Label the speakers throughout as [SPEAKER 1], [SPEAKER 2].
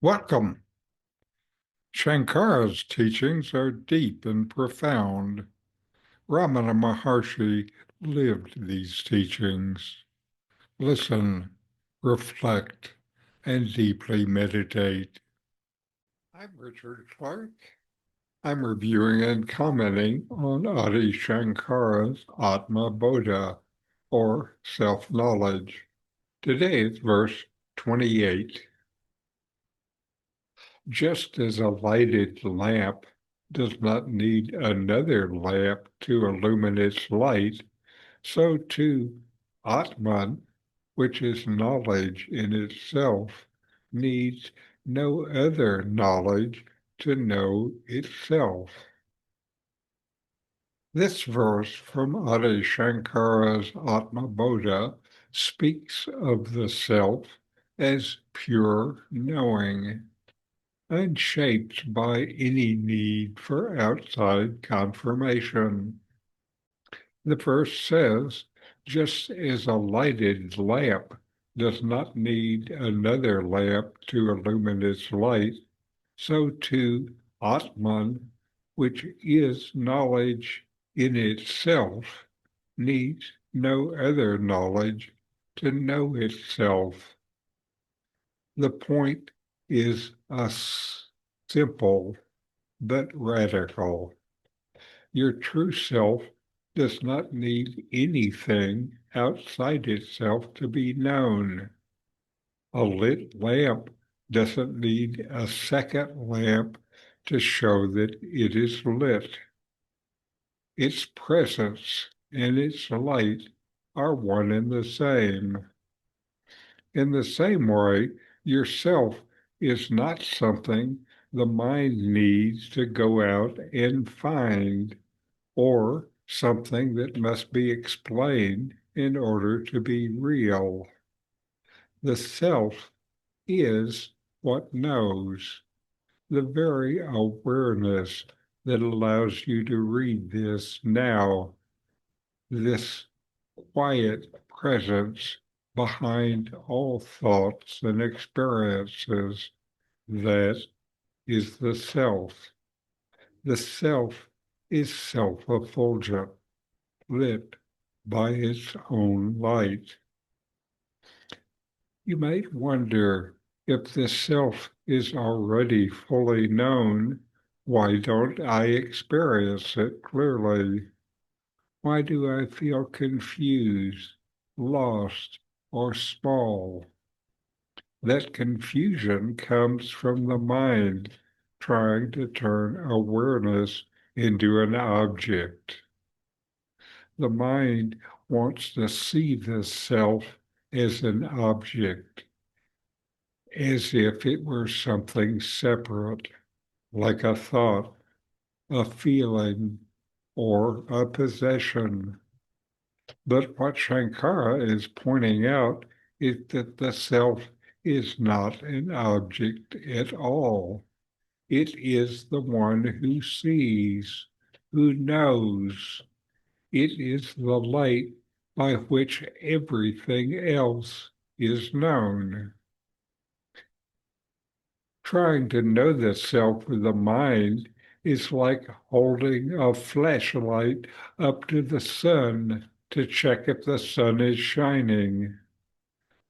[SPEAKER 1] Welcome. Shankara's teachings are deep and profound. RamanaMaharshi lived these teachings. Listen, reflect, and deeply meditate. I'm Richard Clarke. I'm reviewing and commenting on Adi Shankara's Atma Bodha, or self-knowledge. Today is verse 28. Just as a lighted lamp does not need another lamp to illumine its light, so too Atman, which is knowledge in itself, needs no other knowledge to know itself. This verse from Adi Shankara's Atma Bodha speaks of the self as pure knowing, unshaped by any need for outside confirmation. The verse says, just as a lighted lamp does not need another lamp to illumine its light, so too Atman, which is knowledge in itself, needs no other knowledge to know itself. The point is a simple but radical. Your true self does not need anything outside itself to be known. A lit lamp doesn't need a second lamp to show that it is lit. Its presence and its light are one and the same. In the same way, yourself is not something the mind needs to go out and find, or something that must be explained in order to be real. The self is what knows, the very awareness that allows you to read this now, this quiet presence behind all thoughts and experiences. That is the self. The self is self-effulgent, lit by its own light. You might wonder, if the self is already fully known, why don't I experience it clearly? Why do I feel confused, lost, or small? That confusion comes from the mind trying to turn awareness into an object. The mind wants to see the self as an object, as if it were something separate, like a thought, a feeling, or a possession. But what Sankara is pointing out is that the self is not an object at all. It is the one who sees, who knows. It is the light by which everything else is known. Trying to know the self with the mind is like holding a flashlight up to the sun to check if the sun is shining.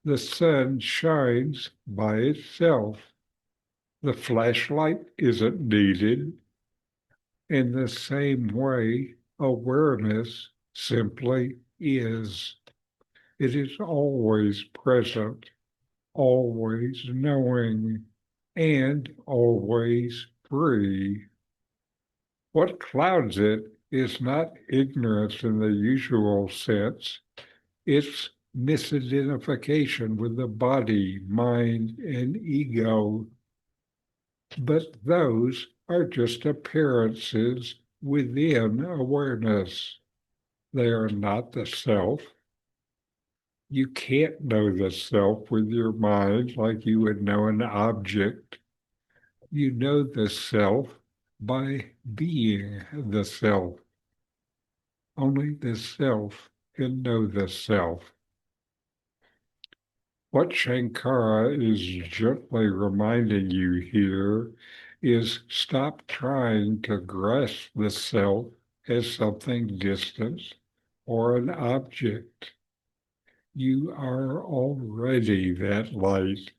[SPEAKER 1] The sun shines by itself. The flashlight isn't needed. In the same way, awareness simply is. It is always present, always knowing, and always free. What clouds it is not ignorance in the usual sense, it's misidentification with the body, mind, and ego. But those are just appearances within awareness. They are not the self. You can't know the self with your mind like you would know an object. You know the self by being the self. Only the self can know the self. What Sankara is gently reminding you here is stop trying to grasp the self as something distant or an object. You are already that light.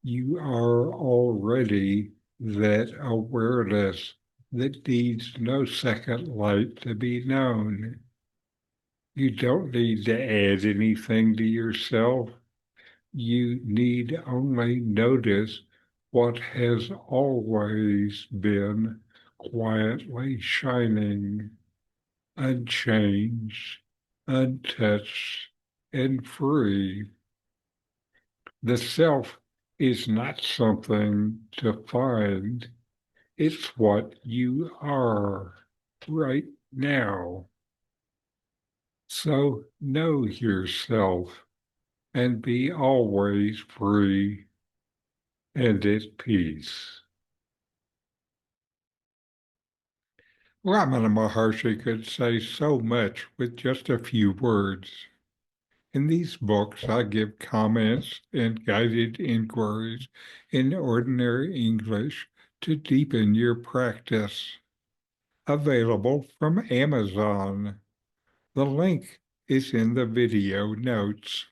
[SPEAKER 1] You are already that awareness that needs no second light to be known. You don't need to add anything to yourself. You need only notice what has always been quietly shining, unchanged, untouched, and free. The self is not something to find. It's what you are right now. So know yourself and be always free and at peace. RamanaMaharshi could say so much with just a few words. In these books, I give comments and guided inquiries in ordinary English to deepen your practice. Available from Amazon. The link is in the video notes.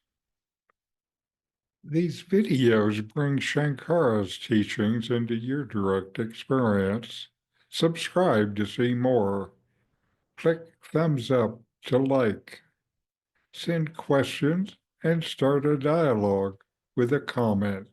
[SPEAKER 1] These videos bring Shankara's teachings into your direct experience. Subscribe to see more. Click thumbs up to like. Send questions and start a dialogue with a comment.